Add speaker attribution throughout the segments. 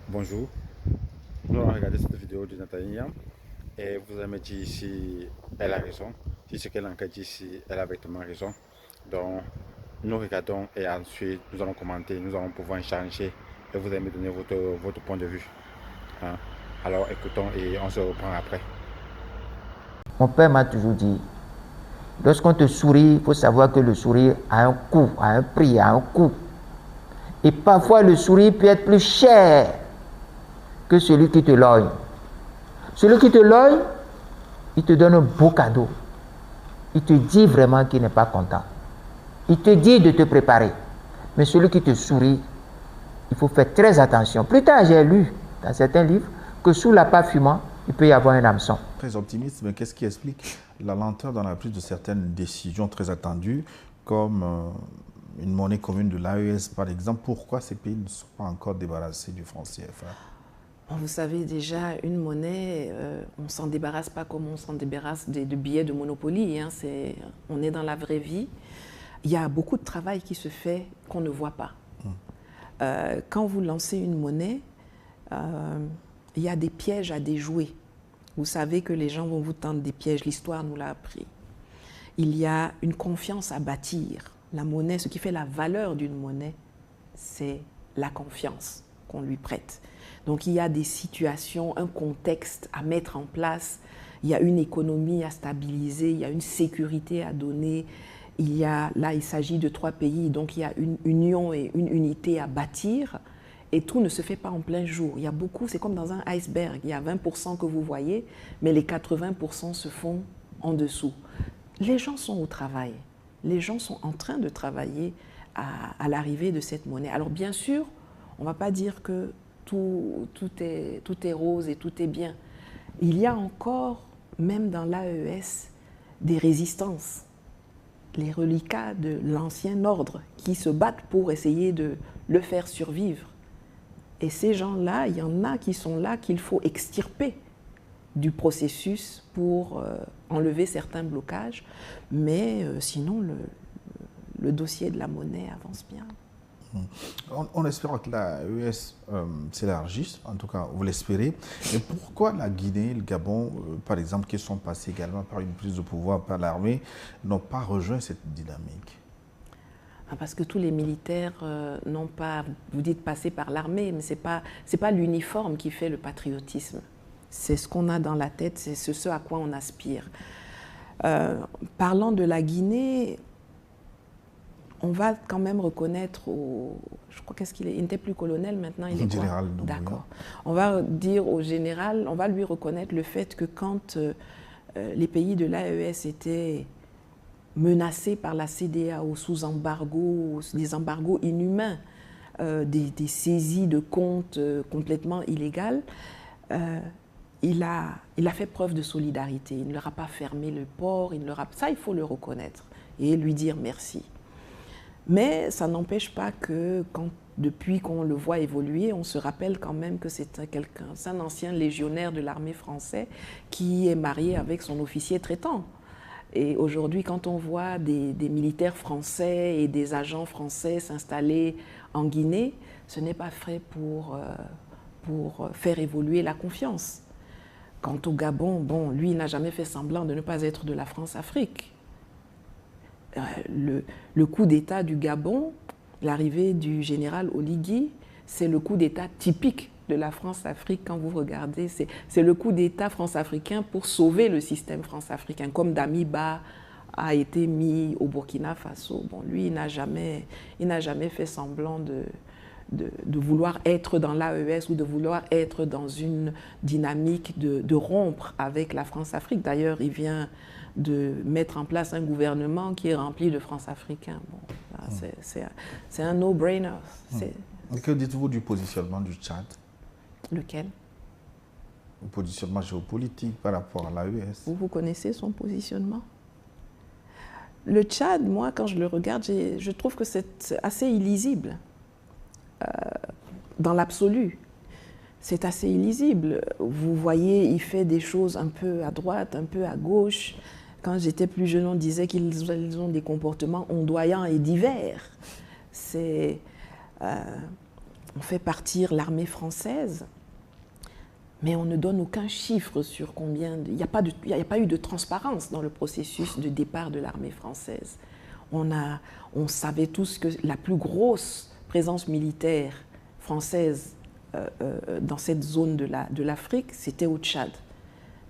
Speaker 1: Bonjour, nous allons regarder cette vidéo de Nathalie et vous allez me dire si elle a raison, si ce qu'elle a dit, si elle a vraiment raison. Donc, nous regardons et ensuite nous allons commenter, nous allons pouvoir échanger et vous allez me donner votre point de vue. Hein. Alors, écoutons et on se reprend après.
Speaker 2: Mon père m'a toujours dit, lorsqu'on te sourit, il faut savoir que le sourire a un coût, a un prix, a un coût. Et parfois, le sourire peut être plus cher que celui qui te logne. Celui qui te logne, il te donne un beau cadeau. Il te dit vraiment qu'il n'est pas content. Il te dit de te préparer. Mais celui qui te sourit, il faut faire très attention. Plus tard, j'ai lu dans certains livres que sous l'appât fumant, il peut y avoir un hameçon.
Speaker 3: Très optimiste, mais qu'est-ce qui explique la lenteur dans la prise de certaines décisions très attendues, comme une monnaie commune de l'AES, par exemple? Pourquoi ces pays ne sont pas encore débarrassés du franc CFA?
Speaker 4: Bon, vous savez déjà, une monnaie, on ne s'en débarrasse pas comme on s'en débarrasse de billets de Monopoly. Hein, on est dans la vraie vie. Il y a beaucoup de travail qui se fait qu'on ne voit pas. Quand vous lancez une monnaie, il y a des pièges à déjouer. Vous savez que les gens vont vous tendre des pièges, l'histoire nous l'a appris. Il y a une confiance à bâtir. La monnaie, ce qui fait la valeur d'une monnaie, c'est la confiance qu'on lui prête. Donc il y a des situations, un contexte à mettre en place, il y a une économie à stabiliser, il y a une sécurité à donner. Là, il s'agit de 3 pays, donc il y a une union et une unité à bâtir. Et tout ne se fait pas en plein jour. Il y a beaucoup, c'est comme dans un iceberg. Il y a 20% que vous voyez, mais les 80% se font en dessous. Les gens sont au travail. Les gens sont en train de travailler à l'arrivée de cette monnaie. Alors bien sûr, on ne va pas dire que tout est rose et tout est bien. Il y a encore, même dans l'AES, des résistances. Les reliquats de l'ancien ordre qui se battent pour essayer de le faire survivre. Et ces gens-là, il y en a qui sont là qu'il faut extirper du processus pour enlever certains blocages. Mais sinon, le dossier de la monnaie avance bien.
Speaker 3: On espère que l'AES s'élargisse, en tout cas, vous l'espérez. Mais pourquoi la Guinée et le Gabon, par exemple, qui sont passés également par une prise de pouvoir par l'armée, n'ont pas rejoint cette dynamique?
Speaker 4: Parce que tous les militaires n'ont pas, vous dites passer par l'armée, mais ce n'est pas l'uniforme qui fait le patriotisme. C'est ce qu'on a dans la tête, c'est ce à quoi on aspire. Parlant de la Guinée, on va quand même reconnaître, je crois qu'il n'était plus colonel maintenant, il est
Speaker 3: général.
Speaker 4: D'accord. On va dire au général, on va lui reconnaître le fait que quand les pays de l'AES étaient menacés par la CEDEAO sous embargo, des embargos inhumains, des saisies de comptes complètement illégales, il a fait preuve de solidarité. Il ne leur a pas fermé le port, ça il faut le reconnaître et lui dire merci. Mais ça n'empêche pas que depuis qu'on le voit évoluer, on se rappelle quand même que c'est un ancien légionnaire de l'armée française qui est marié avec son officier traitant. Et aujourd'hui, quand on voit des militaires français et des agents français s'installer en Guinée, ce n'est pas fait pour faire évoluer la confiance. Quant au Gabon, bon, lui, il n'a jamais fait semblant de ne pas être de la France-Afrique. Le coup d'État du Gabon, l'arrivée du général Oligui, c'est le coup d'État typique de la France-Afrique quand vous regardez. C'est le coup d'État france-africain pour sauver le système france-africain, comme Damiba a été mis au Burkina Faso. Bon, lui, il n'a jamais fait semblant de vouloir être dans l'AES ou de vouloir être dans une dynamique de rompre avec la France-Afrique. D'ailleurs, il vient de mettre en place un gouvernement qui est rempli de France-Africains. Bon, c'est un no-brainer.
Speaker 3: Que dites-vous du positionnement du Tchad?
Speaker 4: Lequel?
Speaker 3: Le positionnement géopolitique par rapport à l'AES.
Speaker 4: Vous connaissez son positionnement? Le Tchad, moi, quand je le regarde, je trouve que c'est assez illisible. Dans l'absolu. C'est assez illisible. Vous voyez, il fait des choses un peu à droite, un peu à gauche. Quand j'étais plus jeune, on disait qu'ils ont des comportements ondoyants et divers. on fait partir l'armée française, mais on ne donne aucun chiffre sur combien... Il n'y a pas eu de transparence dans le processus de départ de l'armée française. On savait tous que la plus grosse présence militaire française dans cette zone de l'Afrique, c'était au Tchad.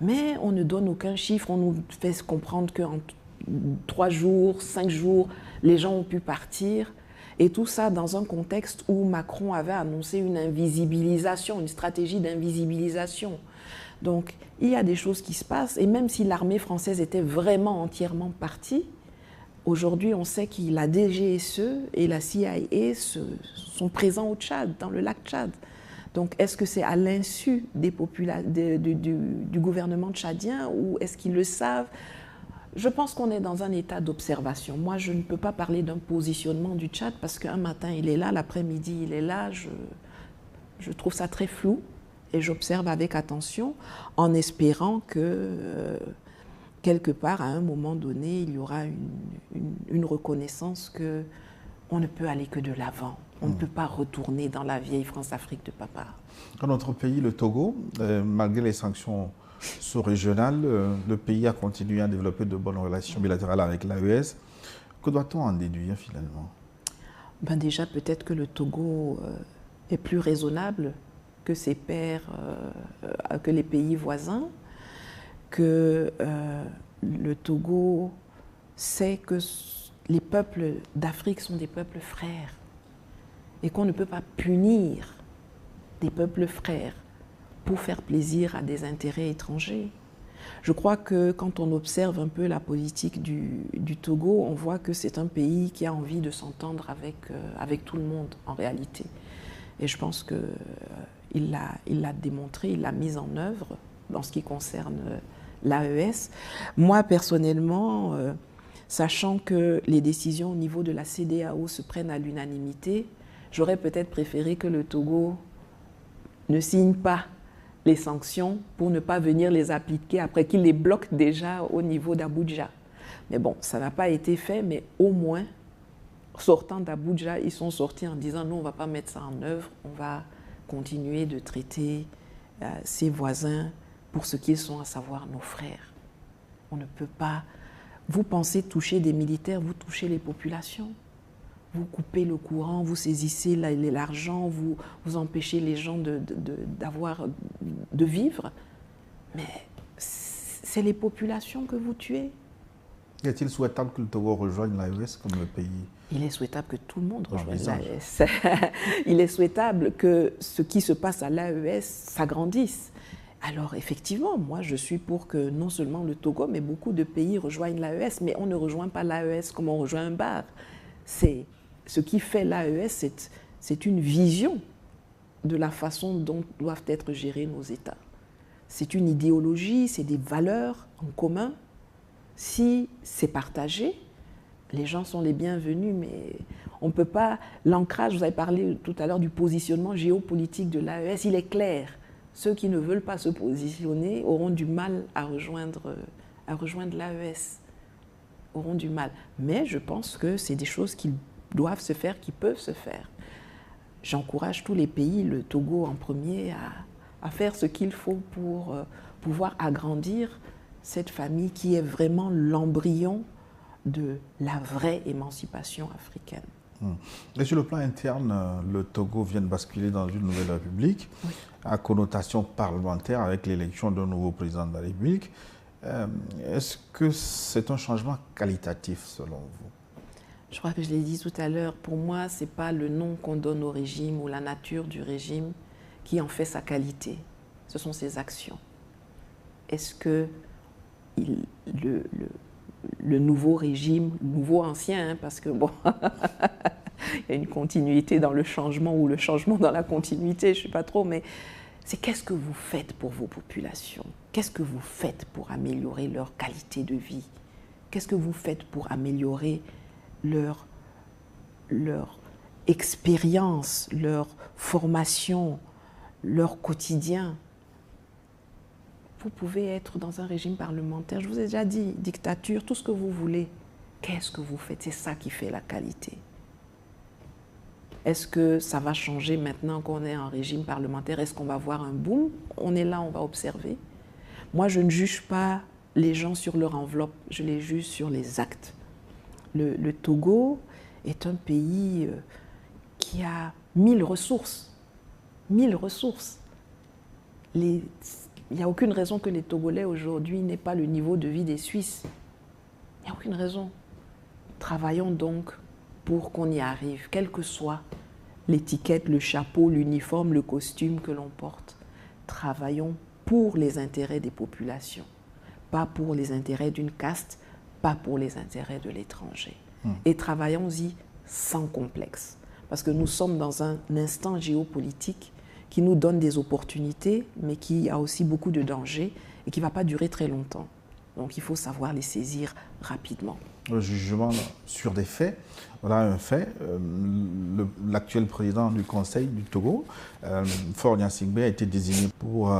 Speaker 4: Mais on ne donne aucun chiffre, on nous fait comprendre qu'en 3 jours, 5 jours, les gens ont pu partir. Et tout ça dans un contexte où Macron avait annoncé une invisibilisation, une stratégie d'invisibilisation. Donc il y a des choses qui se passent, et même si l'armée française était vraiment entièrement partie, aujourd'hui on sait que la DGSE et la CIA sont présents au Tchad, dans le lac Tchad. Donc est-ce que c'est à l'insu du gouvernement tchadien, ou est-ce qu'ils le savent? Je pense qu'on est dans un état d'observation. Moi, je ne peux pas parler d'un positionnement du Tchad parce qu'un matin, il est là, l'après-midi, il est là. Je trouve ça très flou et j'observe avec attention en espérant que, quelque part, à un moment donné, il y aura une reconnaissance qu'on ne peut aller que de l'avant. On ne peut pas retourner dans la vieille France-Afrique de papa.
Speaker 3: Dans notre pays, le Togo, malgré les sanctions sous-régionales, le pays a continué à développer de bonnes relations bilatérales avec l'AES. Que doit-on en déduire finalement?
Speaker 4: Ben déjà, peut-être que le Togo est plus raisonnable que ses pairs, que les pays voisins, que le Togo sait que les peuples d'Afrique sont des peuples frères et qu'on ne peut pas punir des peuples frères pour faire plaisir à des intérêts étrangers. Je crois que quand on observe un peu la politique du Togo, on voit que c'est un pays qui a envie de s'entendre avec tout le monde en réalité. Et je pense qu'il l'a démontré, il l'a mis en œuvre dans ce qui concerne l'AES. Moi, personnellement, sachant que les décisions au niveau de la CEDEAO se prennent à l'unanimité, j'aurais peut-être préféré que le Togo ne signe pas les sanctions pour ne pas venir les appliquer après qu'il les bloque déjà au niveau d'Abuja. Mais bon, ça n'a pas été fait, mais au moins, sortant d'Abuja, ils sont sortis en disant « nous, on ne va pas mettre ça en œuvre, on va continuer de traiter ses voisins pour ce qu'ils sont, à savoir nos frères. » On ne peut pas... Vous pensez toucher des militaires, vous touchez les populations. Vous coupez le courant, vous saisissez l'argent, vous empêchez les gens de vivre. Mais c'est les populations que vous tuez.
Speaker 3: Est-il souhaitable que le Togo rejoigne l'AES comme le pays?
Speaker 4: Il est souhaitable que tout le monde rejoigne l'AES. Il est souhaitable que ce qui se passe à l'AES s'agrandisse. Alors effectivement, moi je suis pour que non seulement le Togo, mais beaucoup de pays rejoignent l'AES. Mais on ne rejoint pas l'AES comme on rejoint un bar. Ce qui fait l'AES, c'est une vision de la façon dont doivent être gérés nos États. C'est une idéologie, c'est des valeurs en commun. Si c'est partagé, les gens sont les bienvenus, mais on ne peut pas... L'ancrage, vous avez parlé tout à l'heure du positionnement géopolitique de l'AES, il est clair. Ceux qui ne veulent pas se positionner auront du mal à rejoindre l'AES. Auront du mal. Mais je pense que c'est des choses qui doivent se faire, qui peuvent se faire. J'encourage tous les pays, le Togo en premier, à faire ce qu'il faut pour pouvoir agrandir cette famille qui est vraiment l'embryon de la vraie émancipation africaine.
Speaker 3: Et sur le plan interne, le Togo vient de basculer dans une nouvelle république, oui, à connotation parlementaire avec l'élection d'un nouveau président de la République. Est-ce que c'est un changement qualitatif selon vous?
Speaker 4: Je crois que je l'ai dit tout à l'heure, pour moi, ce n'est pas le nom qu'on donne au régime ou la nature du régime qui en fait sa qualité. Ce sont ses actions. Est-ce que le nouveau régime, nouveau ancien, hein, parce que bon, il y a une continuité dans le changement ou le changement dans la continuité, je ne sais pas trop, mais c'est qu'est-ce que vous faites pour vos populations? Qu'est-ce que vous faites pour améliorer leur qualité de vie? Qu'est-ce que vous faites pour améliorer leur expérience, leur formation, leur quotidien? Vous pouvez être dans un régime parlementaire, je vous ai déjà dit, dictature, tout ce que vous voulez. Qu'est-ce que vous faites? C'est ça qui fait la qualité. Est-ce que ça va changer maintenant qu'on est en régime parlementaire? Est-ce qu'on va voir un boom? On est là, on va observer. Moi, je ne juge pas les gens sur leur enveloppe, je les juge sur les actes. Le Togo est un pays qui a 1000 ressources. 1000 ressources. Il n'y a aucune raison que les Togolais aujourd'hui n'aient pas le niveau de vie des Suisses. Il n'y a aucune raison. Travaillons donc pour qu'on y arrive, quelle que soit l'étiquette, le chapeau, l'uniforme, le costume que l'on porte. Travaillons pour les intérêts des populations, pas pour les intérêts d'une caste, pas pour les intérêts de l'étranger. Et travaillons-y sans complexe, parce que nous sommes dans un instant géopolitique qui nous donne des opportunités, mais qui a aussi beaucoup de dangers et qui ne va pas durer très longtemps. Donc il faut savoir les saisir rapidement.
Speaker 3: Le jugement sur des faits, voilà un fait. L'actuel président du Conseil du Togo, Faure Gnassingbé, a été désigné pour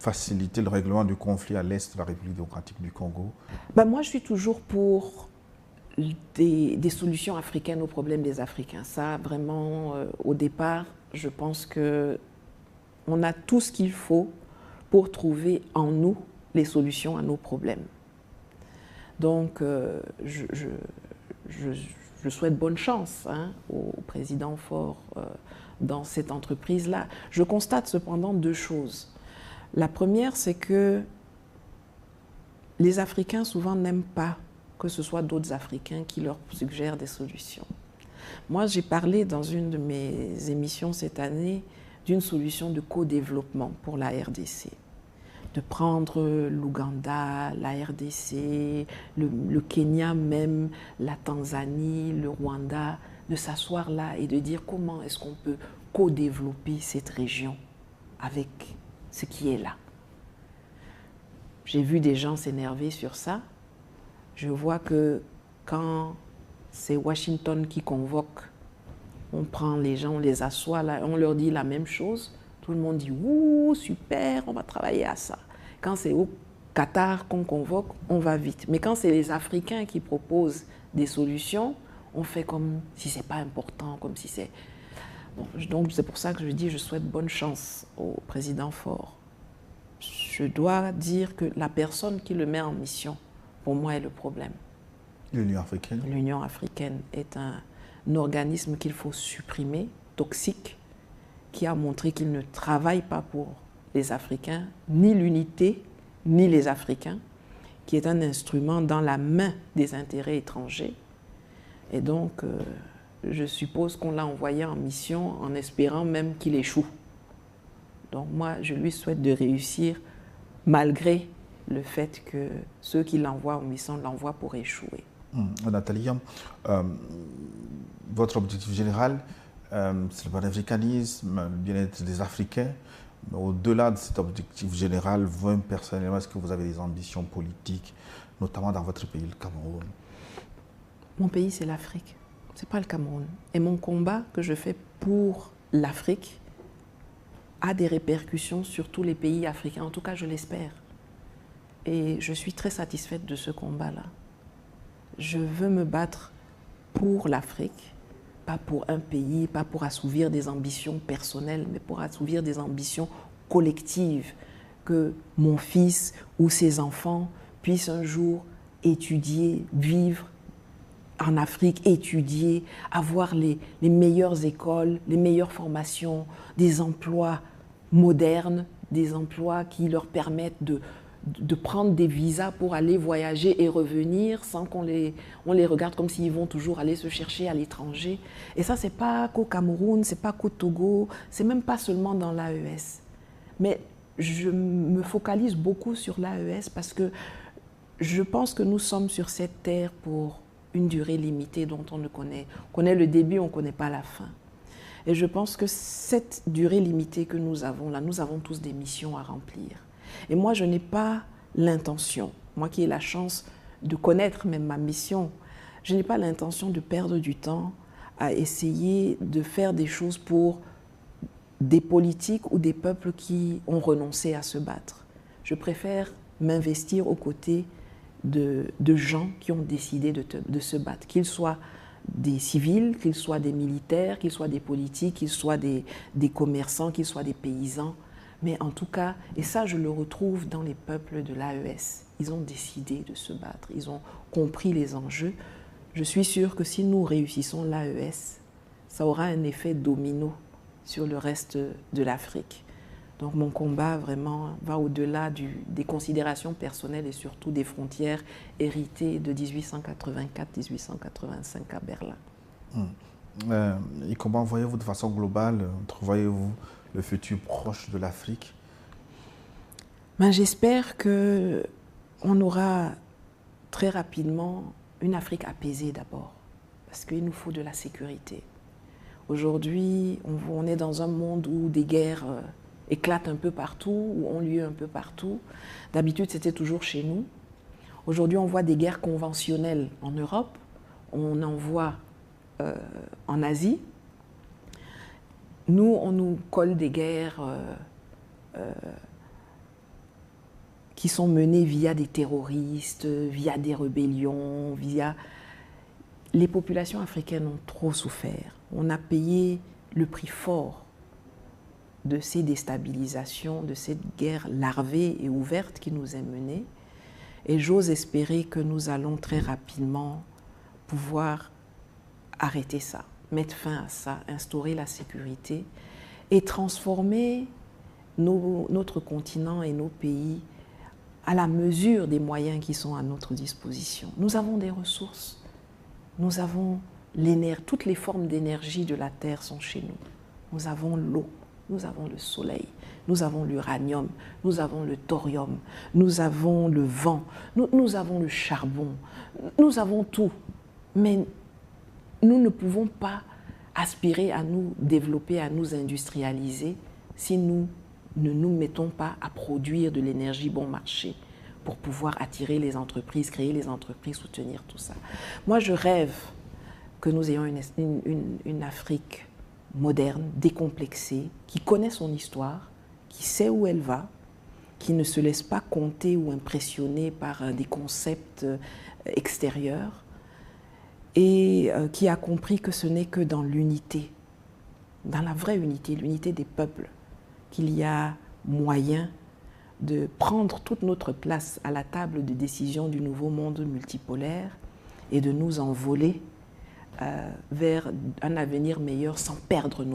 Speaker 3: faciliter le règlement du conflit à l'est de la République démocratique du Congo.
Speaker 4: Ben moi, je suis toujours pour des solutions africaines aux problèmes des Africains. Ça, vraiment, au départ, je pense qu'on a tout ce qu'il faut pour trouver en nous les solutions à nos problèmes. Donc, je souhaite bonne chance au président Faure dans cette entreprise-là. Je constate cependant deux choses. La première, c'est que les Africains souvent n'aiment pas que ce soit d'autres Africains qui leur suggèrent des solutions. Moi, j'ai parlé dans une de mes émissions cette année d'une solution de co-développement pour la RDC. De prendre l'Ouganda, la RDC, le Kenya même, la Tanzanie, le Rwanda, de s'asseoir là et de dire comment est-ce qu'on peut co-développer cette région avec ce qui est là. J'ai vu des gens s'énerver sur ça. Je vois que quand c'est Washington qui convoque, on prend les gens, on les assoit là, on leur dit la même chose. Tout le monde dit « Ouh, super, on va travailler à ça ». Quand c'est au Qatar qu'on convoque, on va vite. Mais quand c'est les Africains qui proposent des solutions, on fait comme si ce n'est pas important, comme si c'est... Bon, donc c'est pour ça que je dis je souhaite bonne chance au président Faure. Je dois dire que la personne qui le met en mission, pour moi, est le problème.
Speaker 3: L'Union africaine?
Speaker 4: L'Union africaine est un organisme qu'il faut supprimer, toxique, qui a montré qu'il ne travaille pas pour les Africains, ni l'unité, ni les Africains, qui est un instrument dans la main des intérêts étrangers. Et donc, je suppose qu'on l'a envoyé en mission en espérant même qu'il échoue. Donc moi, je lui souhaite de réussir, malgré le fait que ceux qui l'envoient en mission l'envoient pour échouer.
Speaker 3: Nathalie, votre objectif général, c'est le panafricanisme, le bien-être des Africains. Mais au-delà de cet objectif général, vous, personnellement, est-ce que vous avez des ambitions politiques, notamment dans votre pays, le Cameroun?
Speaker 4: Mon pays, c'est l'Afrique. Ce n'est pas le Cameroun. Et mon combat que je fais pour l'Afrique a des répercussions sur tous les pays africains. En tout cas, je l'espère. Et je suis très satisfaite de ce combat-là. Je veux me battre pour l'Afrique, pas pour un pays, pas pour assouvir des ambitions personnelles, mais pour assouvir des ambitions collectives, que mon fils ou ses enfants puissent un jour étudier, vivre en Afrique, étudier, avoir les meilleures écoles, les meilleures formations, des emplois modernes, des emplois qui leur permettent de prendre des visas pour aller voyager et revenir sans on les regarde comme s'ils vont toujours aller se chercher à l'étranger. Et ça, c'est pas qu'au Cameroun, c'est pas qu'au Togo, c'est même pas seulement dans l'AES. Mais je me focalise beaucoup sur l'AES parce que je pense que nous sommes sur cette terre pour une durée limitée dont on connaît le début, on ne connaît pas la fin. Et je pense que cette durée limitée que nous avons là, nous avons tous des missions à remplir. Et moi, je n'ai pas l'intention, moi qui ai la chance de connaître même ma mission, je n'ai pas l'intention de perdre du temps à essayer de faire des choses pour des politiques ou des peuples qui ont renoncé à se battre. Je préfère m'investir aux côtés de gens qui ont décidé de se battre, qu'ils soient des civils, qu'ils soient des militaires, qu'ils soient des politiques, qu'ils soient des commerçants, qu'ils soient des paysans. Mais en tout cas, et ça je le retrouve dans les peuples de l'AES, ils ont décidé de se battre, ils ont compris les enjeux. Je suis sûre que si nous réussissons l'AES, ça aura un effet domino sur le reste de l'Afrique. Donc mon combat vraiment va au-delà des considérations personnelles et surtout des frontières héritées de 1884-1885 à Berlin.
Speaker 3: Et comment voyez-vous de façon globale, entrevoyez-vous le futur proche de l'Afrique?
Speaker 4: J'espère qu'on aura très rapidement une Afrique apaisée d'abord, parce qu'il nous faut de la sécurité. Aujourd'hui, on est dans un monde où des guerres éclatent un peu partout, ou ont lieu un peu partout. D'habitude, c'était toujours chez nous. Aujourd'hui, on voit des guerres conventionnelles en Europe, on en voit en Asie. Nous, on nous colle des guerres qui sont menées via des terroristes, via des rébellions, via... Les populations africaines ont trop souffert. On a payé le prix fort de ces déstabilisations, de cette guerre larvée et ouverte qui nous est menée. Et j'ose espérer que nous allons très rapidement pouvoir arrêter ça, mettre fin à ça, instaurer la sécurité et transformer notre continent et nos pays à la mesure des moyens qui sont à notre disposition. Nous avons des ressources, nous avons l'énergie, toutes les formes d'énergie de la Terre sont chez nous. Nous avons l'eau, nous avons le soleil, nous avons l'uranium, nous avons le thorium, nous avons le vent, nous avons le charbon, nous avons tout. Mais nous ne pouvons pas aspirer à nous développer, à nous industrialiser si nous ne nous mettons pas à produire de l'énergie bon marché pour pouvoir attirer les entreprises, créer les entreprises, soutenir tout ça. Moi, je rêve que nous ayons une Afrique moderne, décomplexée, qui connaît son histoire, qui sait où elle va, qui ne se laisse pas compter ou impressionner par des concepts extérieurs et qui a compris que ce n'est que dans l'unité, dans la vraie unité, l'unité des peuples, qu'il y a moyen de prendre toute notre place à la table de décision du nouveau monde multipolaire et de nous envoler vers un avenir meilleur sans perdre nos